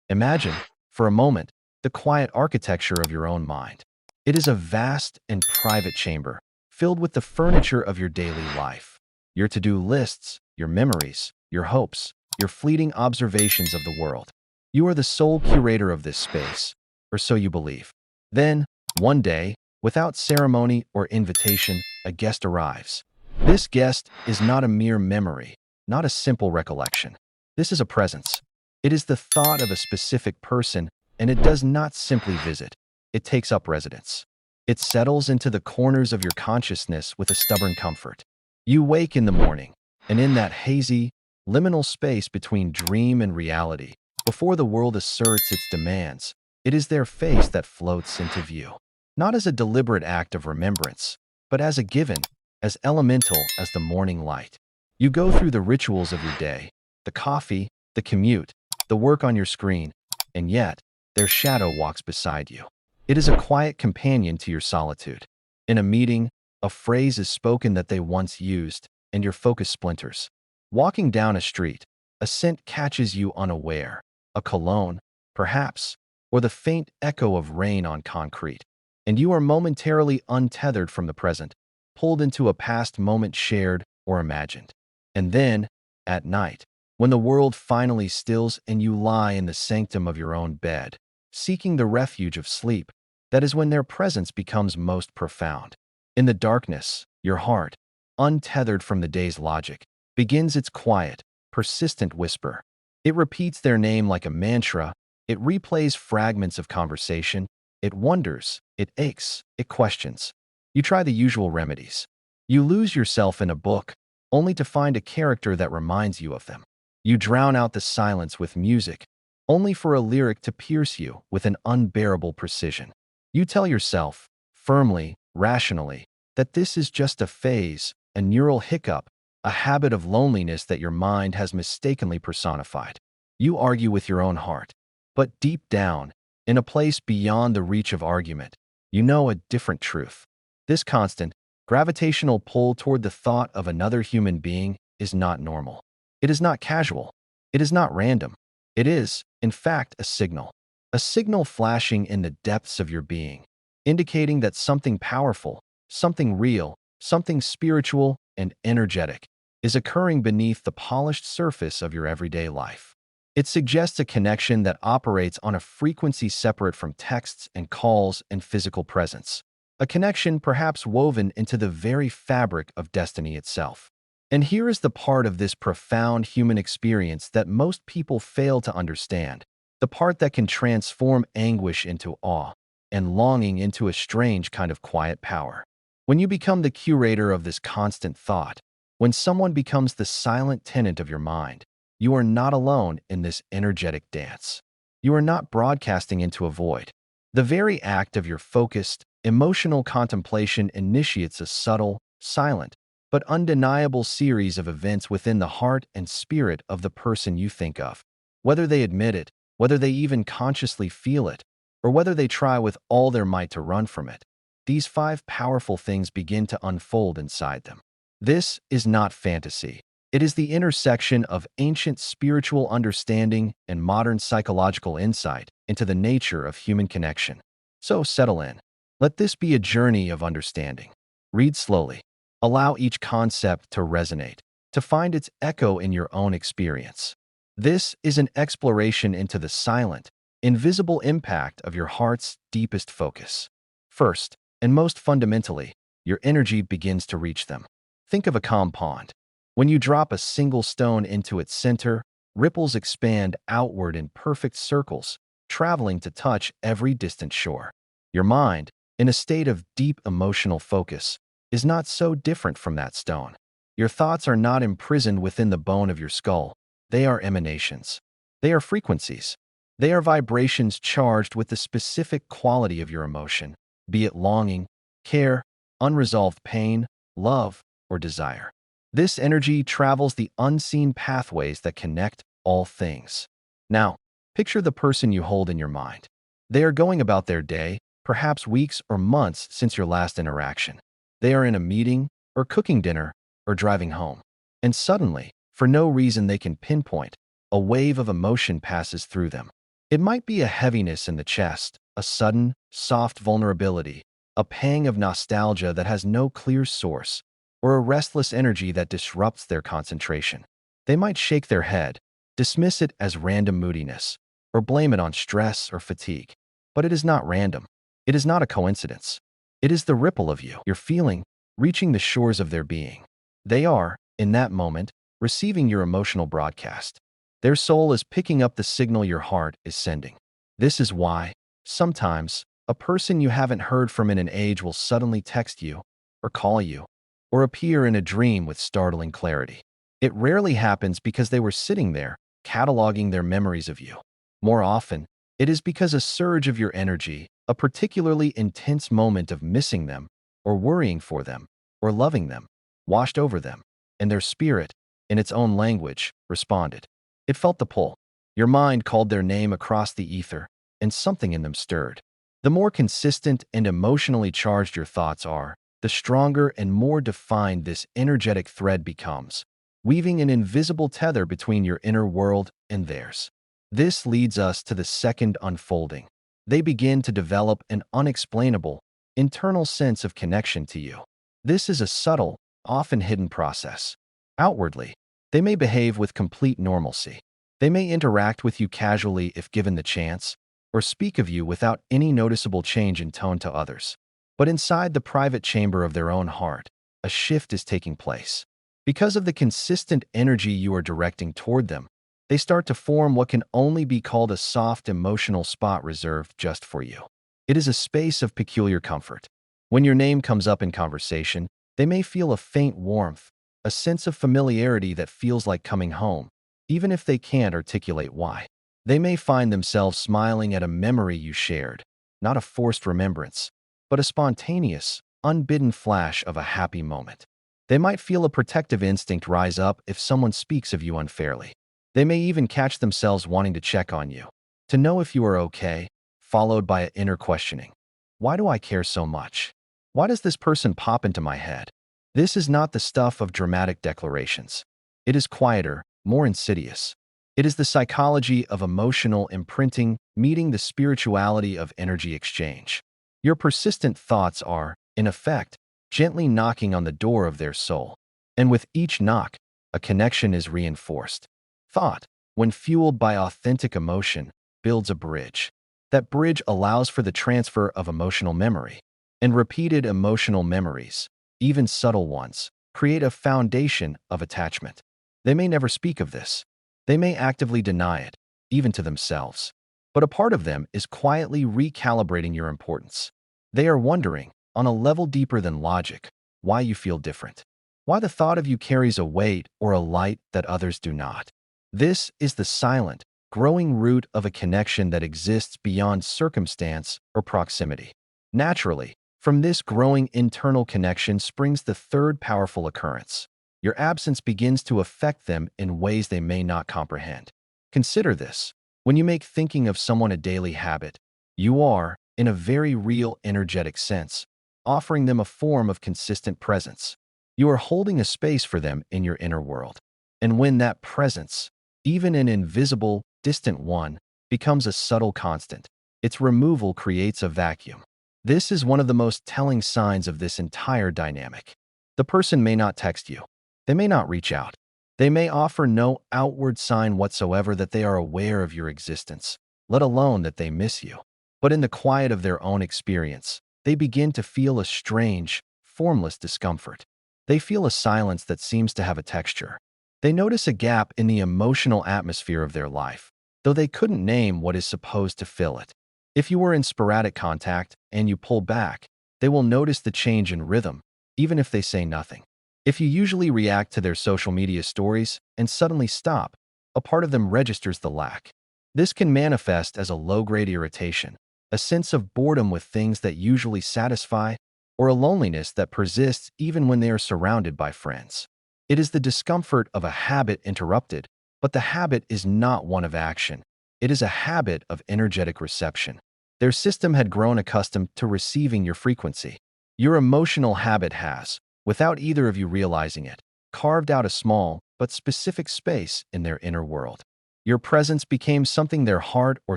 Imagine, for a moment, the quiet architecture of your own mind. It is a vast and private chamber, filled with the furniture of your daily life. Your to-do lists, your memories, your hopes, your fleeting observations of the world. You are the sole curator of this space, or so you believe. Then, one day, without ceremony or invitation, a guest arrives. This guest is not a mere memory, not a simple recollection. This is a presence. It is the thought of a specific person, and it does not simply visit. It takes up residence. It settles into the corners of your consciousness with a stubborn comfort. You wake in the morning, and in that hazy, liminal space between dream and reality, before the world asserts its demands, it is their face that floats into view. Not as a deliberate act of remembrance, but as a given, as elemental as the morning light. You go through the rituals of your day, the coffee, the commute, the work on your screen, and yet, their shadow walks beside you. It is a quiet companion to your solitude. In a meeting, a phrase is spoken that they once used, and your focus splinters. Walking down a street, a scent catches you unaware, a cologne, perhaps, or the faint echo of rain on concrete, and you are momentarily untethered from the present, pulled into a past moment shared or imagined. And then, at night, when the world finally stills and you lie in the sanctum of your own bed, seeking the refuge of sleep, that is when their presence becomes most profound. In the darkness, your heart, untethered from the day's logic, begins its quiet, persistent whisper. It repeats their name like a mantra, it replays fragments of conversation, it wonders, it aches, it questions. You try the usual remedies. You lose yourself in a book, only to find a character that reminds you of them. You drown out the silence with music, only for a lyric to pierce you with an unbearable precision. You tell yourself, firmly, rationally, that this is just a phase, a neural hiccup, a habit of loneliness that your mind has mistakenly personified. You argue with your own heart. But deep down, in a place beyond the reach of argument, you know a different truth. This constant, gravitational pull toward the thought of another human being is not normal. It is not casual. It is not random. It is, in fact, a signal. A signal flashing in the depths of your being, indicating that something powerful, something real, something spiritual and energetic is occurring beneath the polished surface of your everyday life. It suggests a connection that operates on a frequency separate from texts and calls and physical presence. A connection perhaps woven into the very fabric of destiny itself. And here is the part of this profound human experience that most people fail to understand, the part that can transform anguish into awe and longing into a strange kind of quiet power. When you become the curator of this constant thought, when someone becomes the silent tenant of your mind, you are not alone in this energetic dance. You are not broadcasting into a void. The very act of your focused, emotional contemplation initiates a subtle, silent, but undeniable series of events within the heart and spirit of the person you think of. Whether they admit it, whether they even consciously feel it, or whether they try with all their might to run from it, these five powerful things begin to unfold inside them. This is not fantasy. It is the intersection of ancient spiritual understanding and modern psychological insight into the nature of human connection. So settle in. Let this be a journey of understanding. Read slowly. Allow each concept to resonate, to find its echo in your own experience. This is an exploration into the silent, invisible impact of your heart's deepest focus. First, and most fundamentally, your energy begins to reach them. Think of a calm pond. When you drop a single stone into its center, ripples expand outward in perfect circles, traveling to touch every distant shore. Your mind, in a state of deep emotional focus, is not so different from that stone. Your thoughts are not imprisoned within the bone of your skull. They are emanations. They are frequencies. They are vibrations charged with the specific quality of your emotion, be it longing, care, unresolved pain, love, or desire. This energy travels the unseen pathways that connect all things. Now, picture the person you hold in your mind. They are going about their day, perhaps weeks or months since your last interaction. They are in a meeting, or cooking dinner, or driving home. And suddenly, for no reason they can pinpoint, a wave of emotion passes through them. It might be a heaviness in the chest, a sudden, soft vulnerability, a pang of nostalgia that has no clear source, or a restless energy that disrupts their concentration. They might shake their head, dismiss it as random moodiness, or blame it on stress or fatigue. But it is not random. It is not a coincidence. It is the ripple of you, your feeling, reaching the shores of their being. They are, in that moment, receiving your emotional broadcast. Their soul is picking up the signal your heart is sending. This is why, sometimes, a person you haven't heard from in an age will suddenly text you, or call you, or appear in a dream with startling clarity. It rarely happens because they were sitting there, cataloging their memories of you. More often, it is because a surge of your energy, a particularly intense moment of missing them, or worrying for them, or loving them, washed over them, and their spirit, in its own language, responded. It felt the pull. Your mind called their name across the ether, and something in them stirred. The more consistent and emotionally charged your thoughts are, the stronger and more defined this energetic thread becomes, weaving an invisible tether between your inner world and theirs. This leads us to the second unfolding. They begin to develop an unexplainable, internal sense of connection to you. This is a subtle, often hidden process. Outwardly, they may behave with complete normalcy. They may interact with you casually if given the chance, or speak of you without any noticeable change in tone to others. But inside the private chamber of their own heart, a shift is taking place. Because of the consistent energy you are directing toward them, they start to form what can only be called a soft emotional spot reserved just for you. It is a space of peculiar comfort. When your name comes up in conversation, they may feel a faint warmth, a sense of familiarity that feels like coming home, even if they can't articulate why. They may find themselves smiling at a memory you shared, not a forced remembrance, but a spontaneous, unbidden flash of a happy moment. They might feel a protective instinct rise up if someone speaks of you unfairly. They may even catch themselves wanting to check on you, to know if you are okay, followed by an inner questioning. Why do I care so much? Why does this person pop into my head? This is not the stuff of dramatic declarations. It is quieter, more insidious. It is the psychology of emotional imprinting meeting the spirituality of energy exchange. Your persistent thoughts are, in effect, gently knocking on the door of their soul. And with each knock, a connection is reinforced. Thought, when fueled by authentic emotion, builds a bridge. That bridge allows for the transfer of emotional memory. And repeated emotional memories, even subtle ones, create a foundation of attachment. They may never speak of this. They may actively deny it, even to themselves. But a part of them is quietly recalibrating your importance. They are wondering, on a level deeper than logic, why you feel different. Why the thought of you carries a weight or a light that others do not. This is the silent, growing root of a connection that exists beyond circumstance or proximity. Naturally, from this growing internal connection springs the third powerful occurrence. Your absence begins to affect them in ways they may not comprehend. Consider this. When you make thinking of someone a daily habit, you are, in a very real energetic sense, offering them a form of consistent presence. You are holding a space for them in your inner world. And when that presence, even an invisible, distant one, becomes a subtle constant, its removal creates a vacuum. This is one of the most telling signs of this entire dynamic. The person may not text you. They may not reach out. They may offer no outward sign whatsoever that they are aware of your existence, let alone that they miss you. But in the quiet of their own experience, they begin to feel a strange, formless discomfort. They feel a silence that seems to have a texture. They notice a gap in the emotional atmosphere of their life, though they couldn't name what is supposed to fill it. If you were in sporadic contact and you pull back, they will notice the change in rhythm, even if they say nothing. If you usually react to their social media stories and suddenly stop, a part of them registers the lack. This can manifest as a low-grade irritation, a sense of boredom with things that usually satisfy, or a loneliness that persists even when they are surrounded by friends. It is the discomfort of a habit interrupted, but the habit is not one of action. It is a habit of energetic reception. Their system had grown accustomed to receiving your frequency. Your emotional habit has, without either of you realizing it, carved out a small but specific space in their inner world. Your presence became something their heart or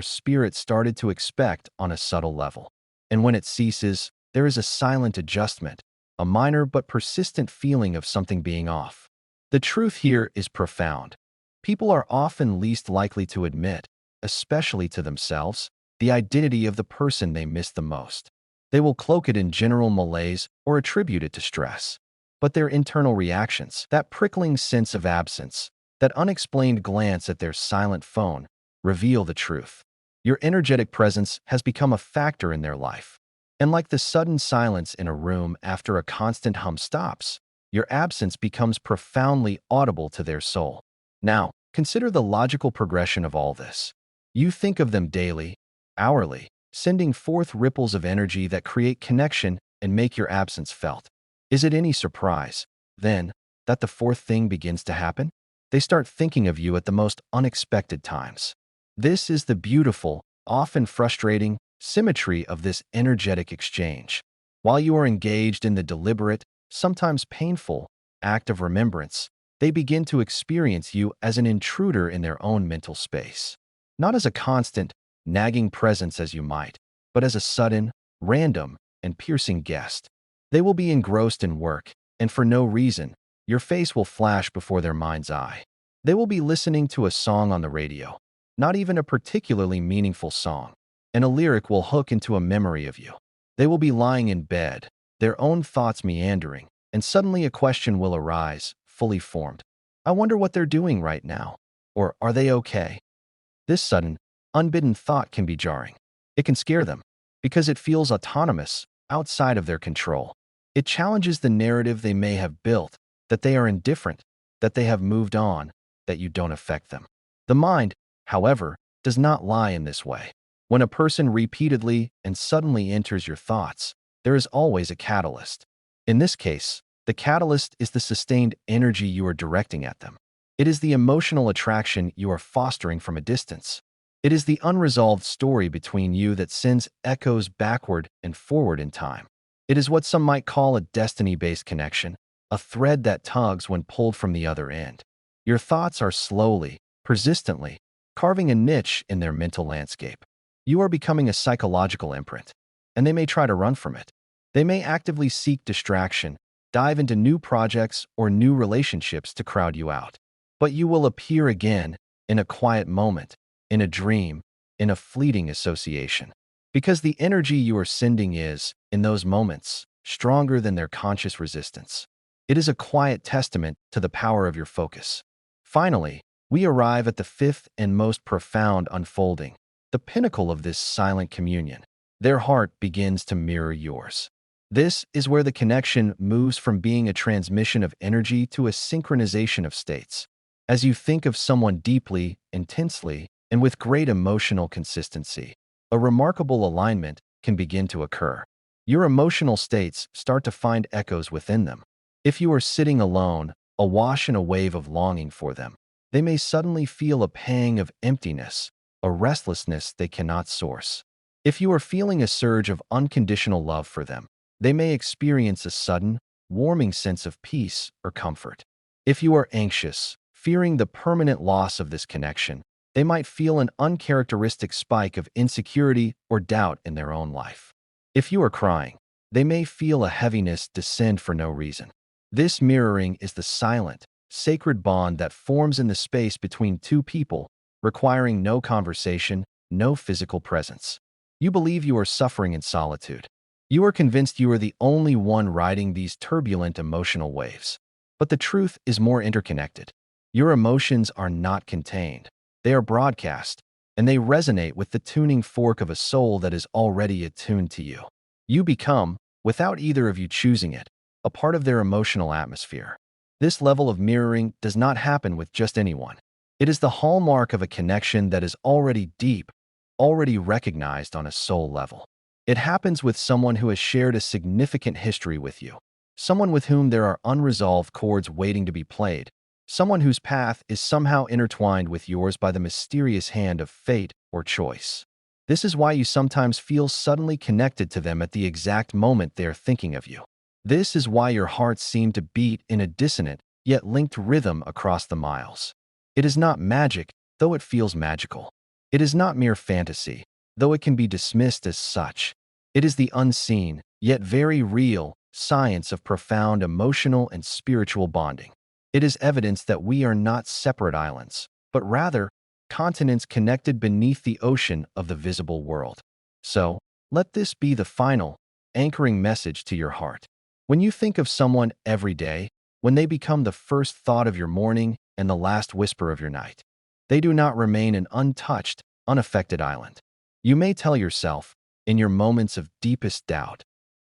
spirit started to expect on a subtle level. And when it ceases, there is a silent adjustment, a minor but persistent feeling of something being off. The truth here is profound. People are often least likely to admit, especially to themselves, the identity of the person they miss the most. They will cloak it in general malaise or attribute it to stress. But their internal reactions, that prickling sense of absence, that unexplained glance at their silent phone, reveal the truth. Your energetic presence has become a factor in their life. And like the sudden silence in a room after a constant hum stops, your absence becomes profoundly audible to their soul. Now, consider the logical progression of all this. You think of them daily, hourly, sending forth ripples of energy that create connection and make your absence felt. Is it any surprise, then, that the fourth thing begins to happen? They start thinking of you at the most unexpected times. This is the beautiful, often frustrating, symmetry of this energetic exchange. While you are engaged in the deliberate, sometimes painful, act of remembrance, they begin to experience you as an intruder in their own mental space. Not as a constant, nagging presence as you might, but as a sudden, random, and piercing guest. They will be engrossed in work, and for no reason, your face will flash before their mind's eye. They will be listening to a song on the radio, not even a particularly meaningful song, and a lyric will hook into a memory of you. They will be lying in bed, their own thoughts meandering, and suddenly a question will arise, fully formed. I wonder what they're doing right now. Or are they okay? This sudden, unbidden thought can be jarring. It can scare them, because it feels autonomous, outside of their control. It challenges the narrative they may have built, that they are indifferent, that they have moved on, that you don't affect them. The mind, however, does not lie in this way. When a person repeatedly and suddenly enters your thoughts, there is always a catalyst. In this case, the catalyst is the sustained energy you are directing at them. It is the emotional attraction you are fostering from a distance. It is the unresolved story between you that sends echoes backward and forward in time. It is what some might call a destiny-based connection, a thread that tugs when pulled from the other end. Your thoughts are slowly, persistently, carving a niche in their mental landscape. You are becoming a psychological imprint, and they may try to run from it. They may actively seek distraction, dive into new projects or new relationships to crowd you out. But you will appear again, in a quiet moment, in a dream, in a fleeting association. Because the energy you are sending is, in those moments, stronger than their conscious resistance. It is a quiet testament to the power of your focus. Finally, we arrive at the fifth and most profound unfolding, the pinnacle of this silent communion. Their heart begins to mirror yours. This is where the connection moves from being a transmission of energy to a synchronization of states. As you think of someone deeply, intensely, and with great emotional consistency, a remarkable alignment can begin to occur. Your emotional states start to find echoes within them. If you are sitting alone, awash in a wave of longing for them, they may suddenly feel a pang of emptiness, a restlessness they cannot source. If you are feeling a surge of unconditional love for them, they may experience a sudden, warming sense of peace or comfort. If you are anxious, fearing the permanent loss of this connection, they might feel an uncharacteristic spike of insecurity or doubt in their own life. If you are crying, they may feel a heaviness descend for no reason. This mirroring is the silent, sacred bond that forms in the space between two people, requiring no conversation, no physical presence. You believe you are suffering in solitude. You are convinced you are the only one riding these turbulent emotional waves. But the truth is more interconnected. Your emotions are not contained. They are broadcast, and they resonate with the tuning fork of a soul that is already attuned to you. You become, without either of you choosing it, a part of their emotional atmosphere. This level of mirroring does not happen with just anyone. It is the hallmark of a connection that is already deep, already recognized on a soul level. It happens with someone who has shared a significant history with you, someone with whom there are unresolved chords waiting to be played, someone whose path is somehow intertwined with yours by the mysterious hand of fate or choice. This is why you sometimes feel suddenly connected to them at the exact moment they are thinking of you. This is why your hearts seem to beat in a dissonant, yet linked rhythm across the miles. It is not magic, though it feels magical. It is not mere fantasy, though it can be dismissed as such. It is the unseen, yet very real, science of profound emotional and spiritual bonding. It is evidence that we are not separate islands, but rather continents connected beneath the ocean of the visible world. So, let this be the final, anchoring message to your heart. When you think of someone every day, when they become the first thought of your morning and the last whisper of your night, they do not remain an untouched, unaffected island. You may tell yourself, in your moments of deepest doubt,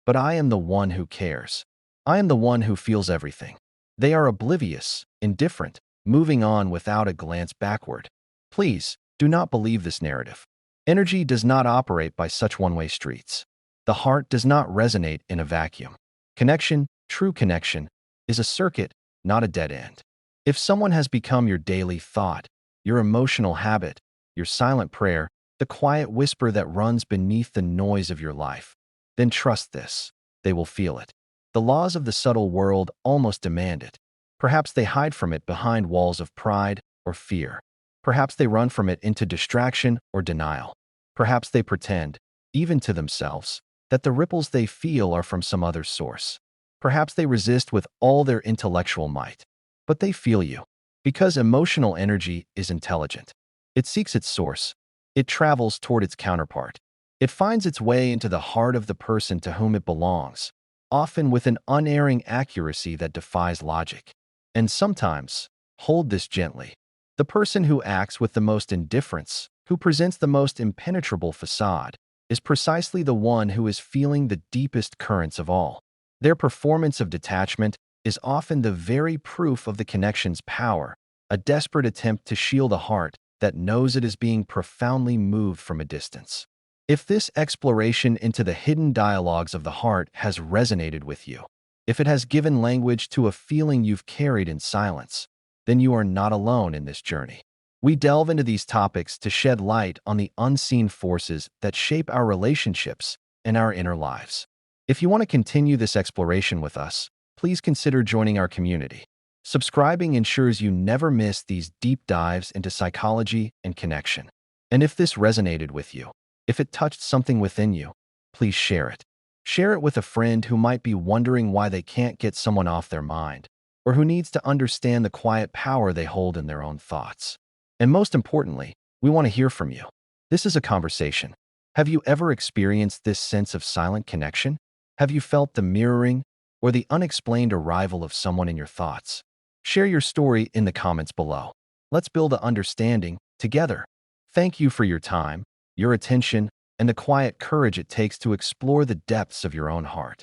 but I am the one who cares. I am the one who feels everything. They are oblivious, indifferent, moving on without a glance backward. Please, do not believe this narrative. Energy does not operate by such one-way streets. The heart does not resonate in a vacuum. Connection, true connection, is a circuit, not a dead end. If someone has become your daily thought, your emotional habit, your silent prayer, the quiet whisper that runs beneath the noise of your life, then trust this, they will feel it. The laws of the subtle world almost demand it. Perhaps they hide from it behind walls of pride or fear. Perhaps they run from it into distraction or denial. Perhaps they pretend, even to themselves, that the ripples they feel are from some other source. Perhaps they resist with all their intellectual might. But they feel you. Because emotional energy is intelligent. It seeks its source. It travels toward its counterpart. It finds its way into the heart of the person to whom it belongs, often with an unerring accuracy that defies logic. And sometimes, hold this gently, the person who acts with the most indifference, who presents the most impenetrable facade, is precisely the one who is feeling the deepest currents of all. Their performance of detachment is often the very proof of the connection's power, a desperate attempt to shield a heart that knows it is being profoundly moved from a distance. If this exploration into the hidden dialogues of the heart has resonated with you, if it has given language to a feeling you've carried in silence, then you are not alone in this journey. We delve into these topics to shed light on the unseen forces that shape our relationships and our inner lives. If you want to continue this exploration with us, please consider joining our community. Subscribing ensures you never miss these deep dives into psychology and connection. And if this resonated with you, if it touched something within you, please share it. Share it with a friend who might be wondering why they can't get someone off their mind, or who needs to understand the quiet power they hold in their own thoughts. And most importantly, we want to hear from you. This is a conversation. Have you ever experienced this sense of silent connection? Have you felt the mirroring or the unexplained arrival of someone in your thoughts? Share your story in the comments below. Let's build a understanding together. Thank you for your time, your attention, and the quiet courage it takes to explore the depths of your own heart.